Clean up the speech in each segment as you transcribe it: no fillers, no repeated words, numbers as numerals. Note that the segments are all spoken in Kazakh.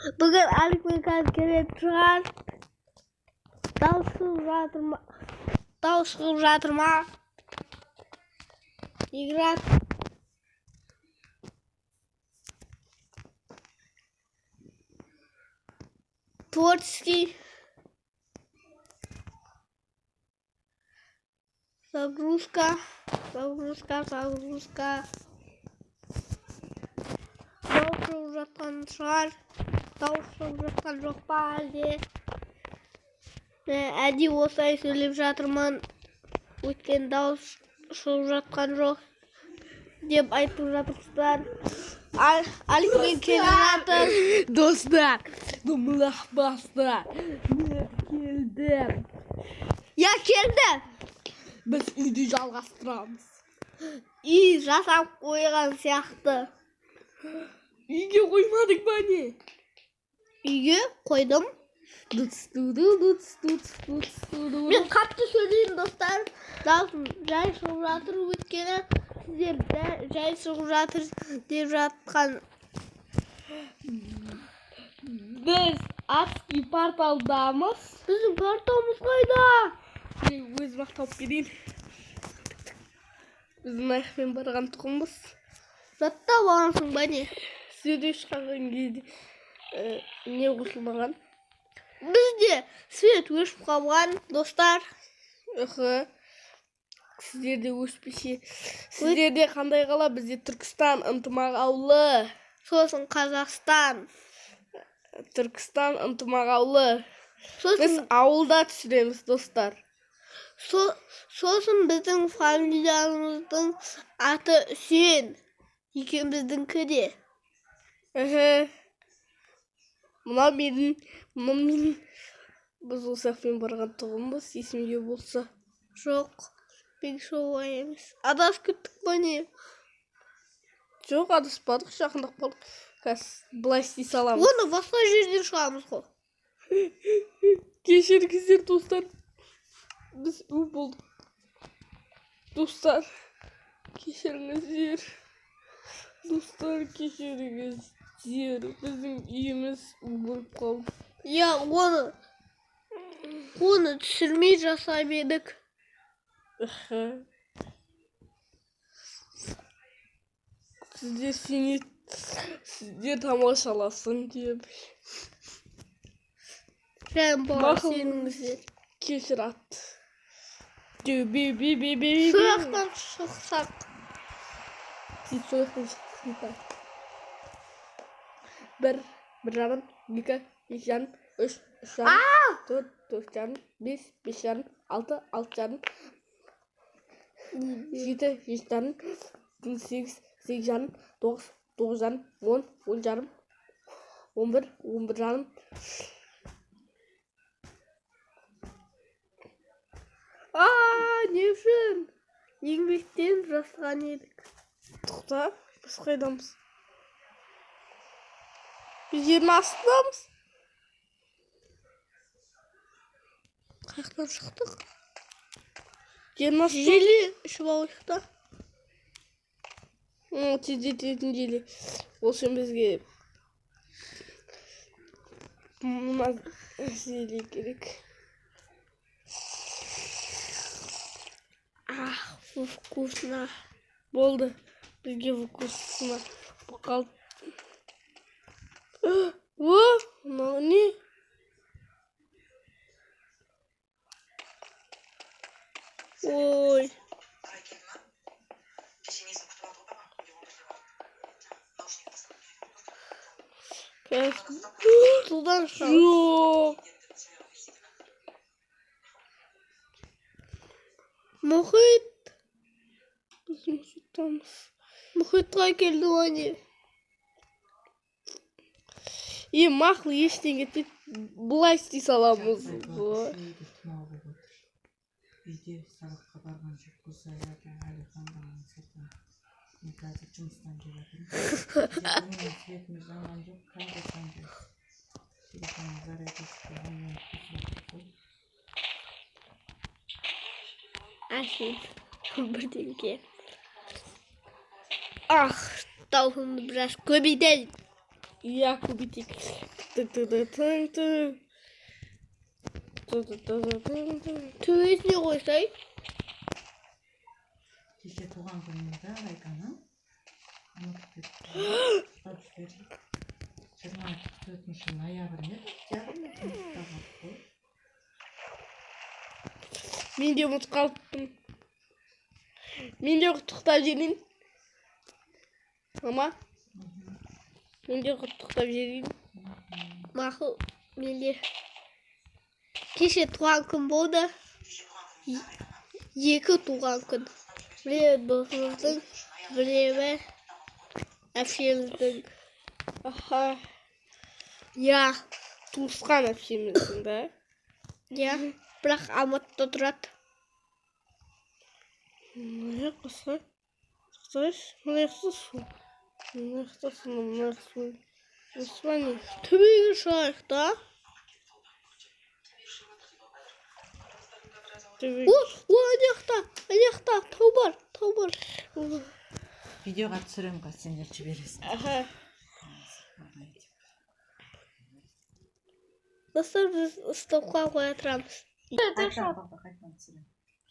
Bugün Aliko'yu kelip çıkar. Dal шығып жатыр ма? Играть. Творческий. Загрузка. Дал шығып жатқан шығар. Дал шығып жатқан жоқ па әлде? Әдейі осылай сөйлеп жатырмын. Өйткені дауыс шығып жатқан жоқ деп айтып жатырсыздар. Алiko'yu келіп жатыр. Достар, думлах басты. Келдім. Я келді. Біз үйді жалғастырамыз. Үй жасап қойған сияқты. Үйге қоймадық ба не? Үйге қойдым. Мен қатты сөйлеймін достар. Даусым жай шығып жатыр, өйткені сіздер жай шығып жатыр деп жатқан. Біз адский порталдамыз. Біздің порталымыз қайда? Мен өзім ақтап берейін. Біздің аяқпен барған тұғымыз. Жаттап алғансың ба не? Сөйде шыққан кезде не қосылмаған? Бізде свет өшіп қалған, достар. Сіздерде өшпесе. Сіздерде қандай қала? Бізде Түркістан ынтымақ аулы. Сосын Қазақстан. Түркістан ынтымақ аулы. Біз ауылда түсіреміз, достар. Сосын біздің фамилиямыздың аты Үсен. Екеуміздің де. Мына менің біз осы ақпен барған тұғымыз, есімде болса. Жоқ, бек солай емес. Адас күттік па не? Жоқ, адаспадық, жақындық болдық. Қазір былай істей саламыз. Оны басқа жерден шығамыз ғой. Кешіріңіздер, достар. Біз үй болдық. Достар, кешіріңіздер. Достар, кешіріңіздер. Біздің үйіміз болып қалды. Я, оны түсірмей жасап едік. Сіздер тамашаласын деп. Жән бар сеніңіздер. Кешір атты. Сояқтан шықсақ. Сояқтан шықсақ. 1 жарым, 2 жарым, 3 жарым, 4 жарым, 5 жарым, 6 жарым, 7 жарым, 8 жарым, 9 жарым, 10 жарым, 11 жарым. Не үшін? Еңбектен жасаған едік. Тоқта, біз қайдамыз? Біз жердің астындамыз. Қаяқтан шықтық? Жердің астында. Желі ішіп алышықта. Тездететін желі. Ол үшін бізге мына желі керек. Вкусно. Болды. Бізге вкусно. Бұқалды. Мынау не? Ой. Судан шығып. Жоқ. Мұхит. Біз мұхиттамыз. Мұхитқа келді өне. Мақыл ештеңе тек бұлай істей саламыз. Үйде сабаққа барған жоқ, Гүлсайрат Әлихан бағаны сатқан. Мен қазір жұмыстан келатырмын. Телефонның светіміз жанған жоқ, қандай қандай. Телефонның зарядкасы болғаннан кейін. Әшейін бірдеңке. Даусымды біраз көбейтейін. Көбейтейік. төбесіне қойсай. Кеше туған күнінде Райканың ұмытып кетті. 24 ноябрь еді. Мен де ұмытып қалыппын. Мен де құттықтап жіберейін. Мама. Мен де құттықтап жіберейін. Мақұл, менде кеше туған күн болды. Екі туған күн. Біреуі досымыздың, біреуі әпшеміздің. Аха. Я, Туысқан әпшеміздің да. я, бірақ Алматыда тұрады. Мына қоса. Мына қоса. Төбеге шығайық та. Аяқта, тау бар. Видеоға түсірем ғой, сендер жібересің. Аха. Достар, біз стопқа қоя тұрамыз. Қайтадан түсірем.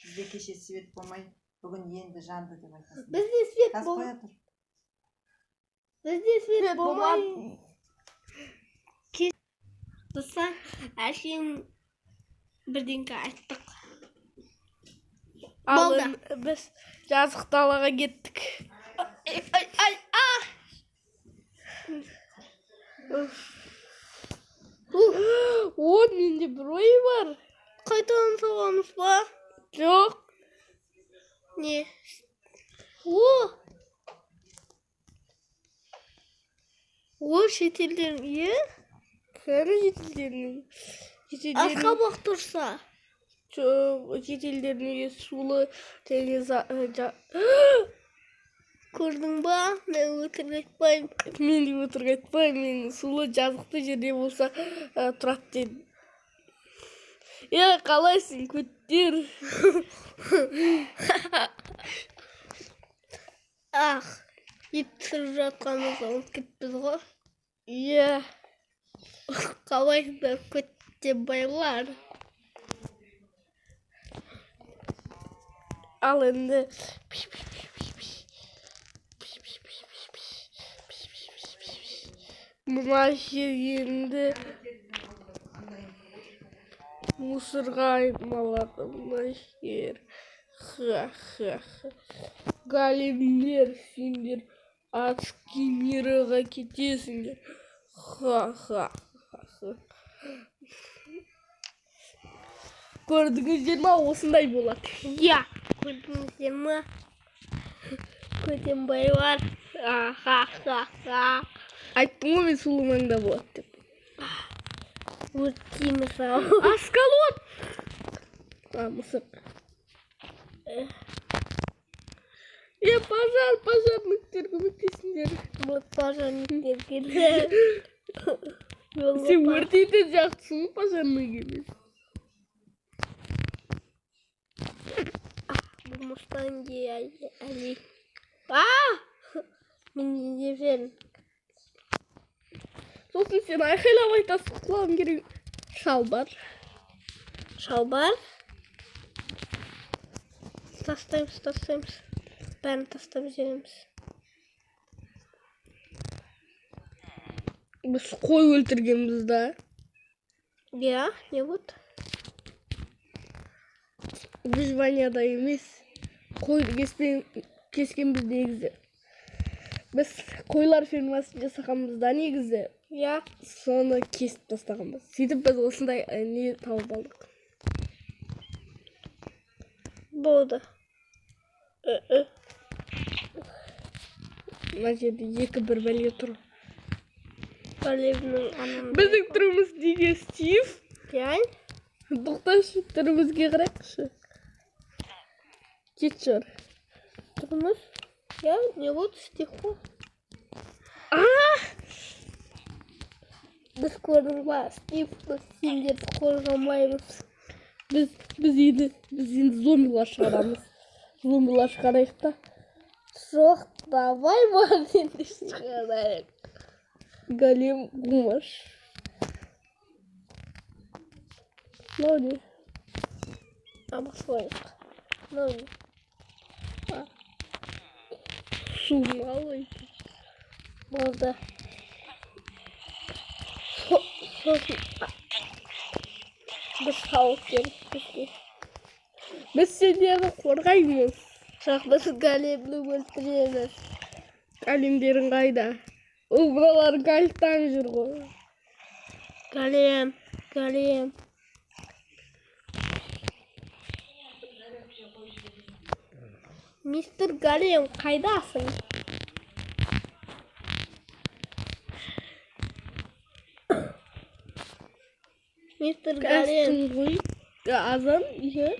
Бізде кеше свет болмай, бүгін енді жанды деп айтасың. Бізде свет Тас қоя тұр. Бізде свет болмай. Достар, әшейін бірдеңке айттық. Болды. Біз жазық далаға кеттік. О, менде бір ой бар. Қайтадан соғамыз ба? Жоқ. Не? Шетелден, е? Кәрі жетілдерінің. Асқабақ тұрса. Жетілдеріне сулы теңіз... Көрдің ба? Мен өтірік айтпаймын. Мен де өтірік айтпаймын. Мен сулы жазықты жерде болса тұрады дедім. Қалайсың, көттер? Ет түсіріп жатқанымызды ұмытып кетпіз ғой. Қалайсыңдар, көттер байлар. Ал енді... Мына жер енді... Мусырға айналады мына жер. Галимдер, сендер Ацкимираға кетесіңдер. Көрдіңіздер ма, осындай болады. Я, көрдіңіздер ма? Көтен байлар. Айттым ғой мен сұлу маңда болады деп. Өртейміз ау. Аскалот! Мысық. Пожарниктер көмектесіңдер. Вот пожарниктер келді. Сен өртейтін жақтысың, пожарный емес. Бұл мұстанге әлі. Мен не жерін. Сосын сен айқайлап айтасың, құлағым керек. Шалбар. Тастаймыз. Бәрін тастап жеріміз. Біз қой өлтіргенбіз да. Я, не вот. Выживанияда емес. Қойды кескенбіз негізі. Біз қойлар фермасын жасағанбыз да негізі. Я. Соны кесіп тастағанбыз. Сөйтіп біз осындай не тауып алдық. Болды. Мына жерде екі-бір бәле тұр. Бәлемнің анам. Біздің түріміз неге Стив? Я. Тоқташы, түрімізге қарайықшы. Кетшір. Тұрмыз. Я, не вот стиху. Біз көрдің ба, Стивті сендерді қорғамаймыз. Біз енді зомбилар шығарамыз. Зомбилар шығарайық та. Жоқ, давай бар енді шығарайық. Голем Гумаш. Nani? Ama soyuk. Nani? Sumali. Burada. Biz soğuk yedik. Biz seni yana korkayız. Şahbası galemli öldürüyoruz. Kalemlerin kayda. O buraların kayıttan yürü. Galem. Mr. Galem kaydasın? Mr. Galem. Kastin bu. Azam ihe.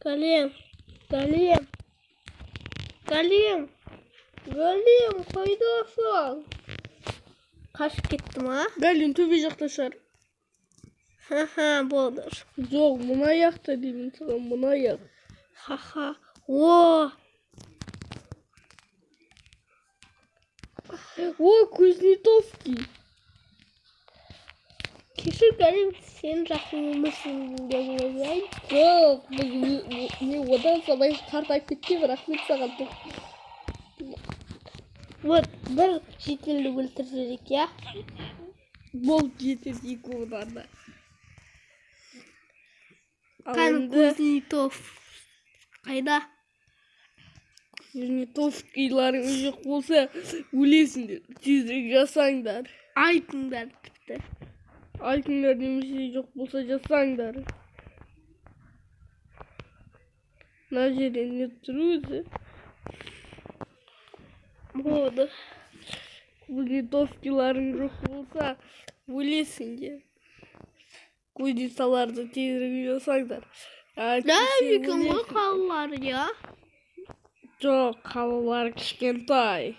Galem kaydasın. Kaç gittim ha? Galin tübü yaklaşar. Haha budur. Yok buna yak da diyeyim sana buna yak. Haha. Oo. O Kuznetsovski. Kişi Galem senin rahmımısın diye. Yok ne odan sabah kartay bitti bıraktık sakatlık. Вот bir şekilde öldürdük ya. Bol getirdik oradan. Kan Kuznetsov. Kayda. Kuznetsovski'ların ışık olsa ölesindir. Tezlik yazsanglar. Aydınlar çıktı. Altınlar demiş şey yok olsa yazsanglar. Naje'nin ne duruyorsa. Oldu. Kuznetsovski'ların yok olsa ölesindir. Kuznetsalarda tezlik yazsanglar. Ne yükün bu kallar ya? Çok havalar kişkentay.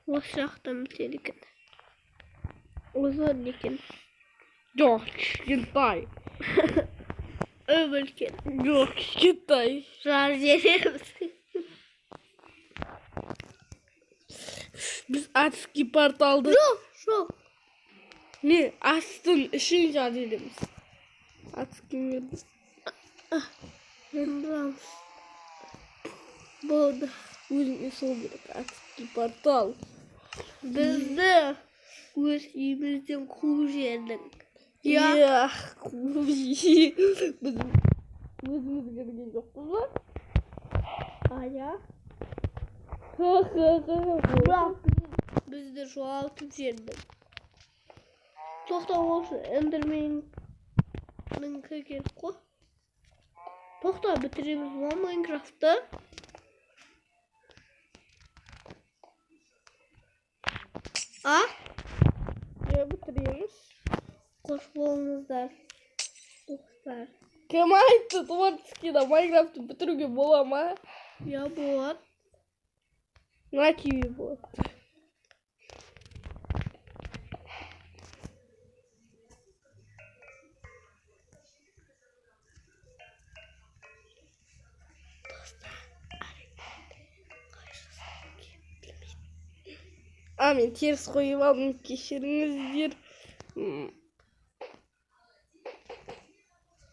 Boşraktan tehlikeli. Uzun dikin. Yok kişkentay. Öbürken. Yok kişkentay. Şarj ederiz. Biz Atski portalda Şu. ne açtın işin cadilimiz. Atski Bundan. Oldu. Uzun soğuk Atski portal. Biz de gözümüzden kuş yedik. Ya. Ya kuzi. Bizim gözümüz gibi yok mu? Aya. Ha. Bırak. Biz de şu altı yedik. Çok da olsun. Enderman'ın kökeni koy. Çok da bitiririz lan Minecraft'ta. A. Ya bitiriyoruz. Koşmamızlar. Dostlar. Kim ayıttı Tuvatski da Minecraft'ı bitirge bol ama. Ya bu. Ne gibi bu? Amin ters koyup alın kişirinizdir.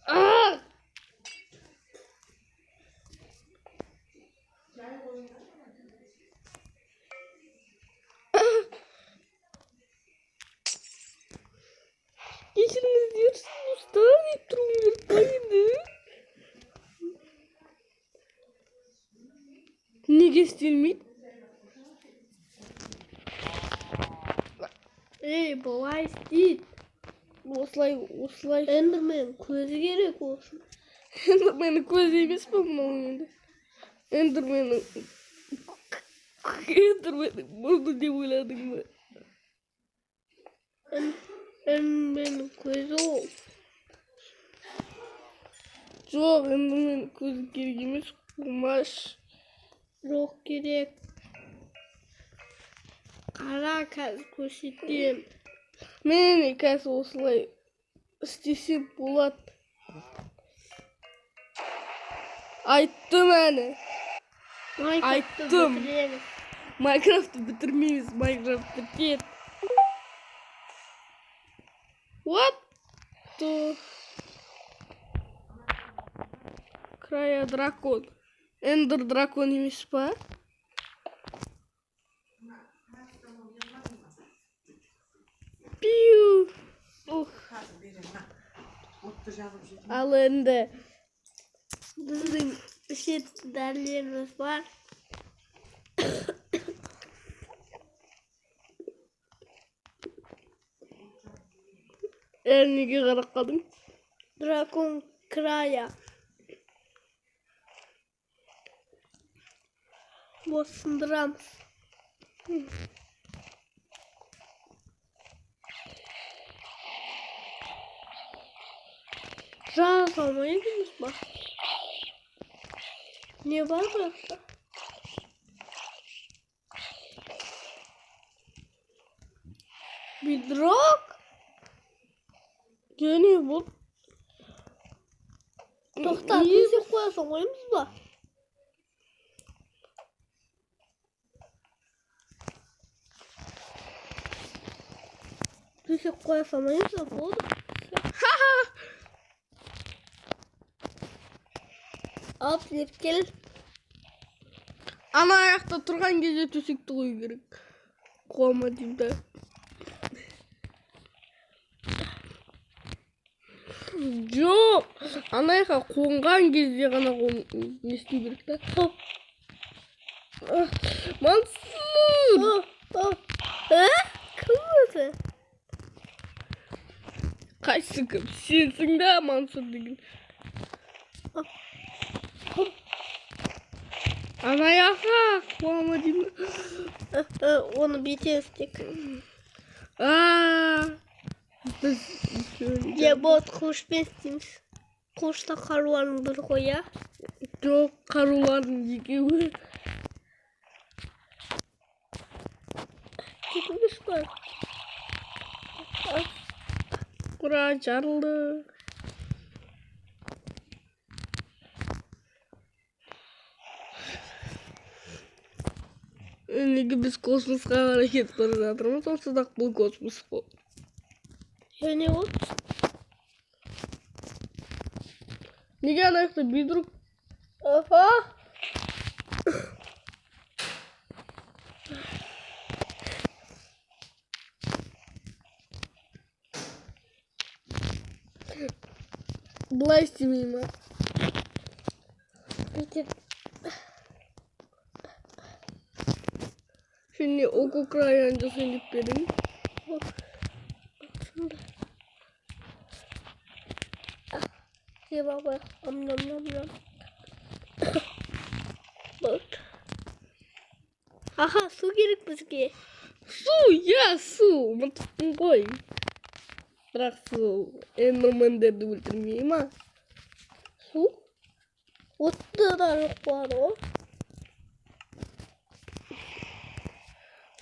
Ah! Kişirinizdir. Usta bir kaydı. Ne göstermeyin? Baba değil. Oslay. Enderman közü gerek olsun. Enderman'ın gözü емес pе мынау енді? Enderman'ın болды деп ойладың ба? Enderman'ın közü ol. Жоқ, Enderman'ın gözü керек емес, қумаш. Yok gerek. Kara kaz көрсетем. Міне қазір осылай істесем болады. Айттым әне. Айттым. Майнкрафтты бітірмейміз, Майнкрафт бітеді. What the? Kraya Drakon. Ender Drakon imiş bu. Piu. Oh. Alındı. Bizim şey derlerimiz var. Elini kırarak kadın. Drakon Kraya. Boston Drums. Rahat olmaya gidiyoruz bak. Niye var mı? Bir drog. Geliyor bu. Doktor bizi koyarsan oyumuz var. Bizi koyarsan oyumuz var. Bu oldu. At gel. Ana ayakta turgan gece tüsükte koyu gerek. Kovma dibde. Yok. Ana ayakta kongan gece gana ne istiyor gerek de. Mansur. Kırmızı. Kaç sıkım. Sensin de Mansur değil. Ana ayakta kovma dibde. Onu bitirdik. Ya bot kuş beslemiş. Kuş da karvarındır koya. Çok karuların yıkıyor. Gitmiş bak. Kura çarıldı. Nega biz kosmosga hareket qilib жатырмыз, onsuz bu kosmos bu. Yani o Nega anaqda bidruq? Aha. Былай істемеймін. Bitir. Şimdi oku krayanca söyleyip vereyim. Ye baba. Nom nom nom nom. Bak. Aha su gerek bizge. Su ya su. Mantıklı koy. Bırak su. Enderman'da da öldürmeyeyim ha. Su. Ottu da yok var o.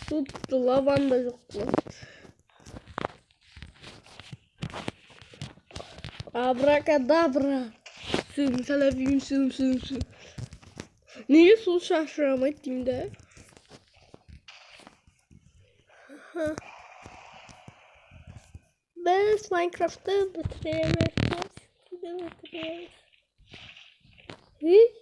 Su tuttu lavanda yok lan. Abrakadabra. Süm salafim süm süm süm. Niye su şaşırama ettiğimde? Biz Minecraft'ı bitiremeyiz. Hiç.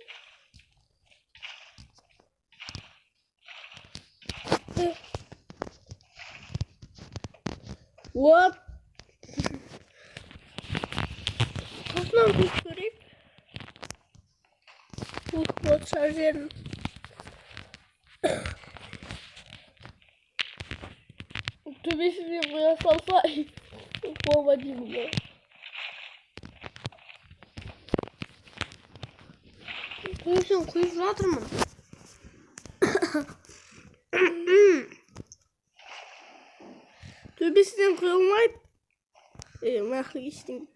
What? Toplam kuş göreyim. Bot şarjörüm. Tübesini buraya salsa babacığım ya. Kuyusun kuyu rahatır mı? Tübesinden kıyılmayıp mahlı geçtim.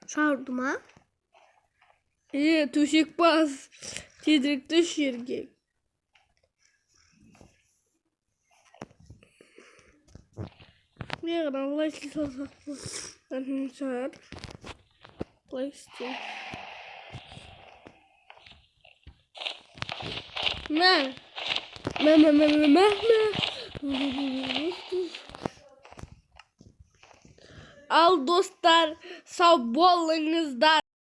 Çağırdım ha. Tuşik bas. Tedrik düş yerge. Ne kadar ulaşlı salsak bu. Ben çağır. Ulaştı. Ne? Al dostlar, sağ bolunuzlar.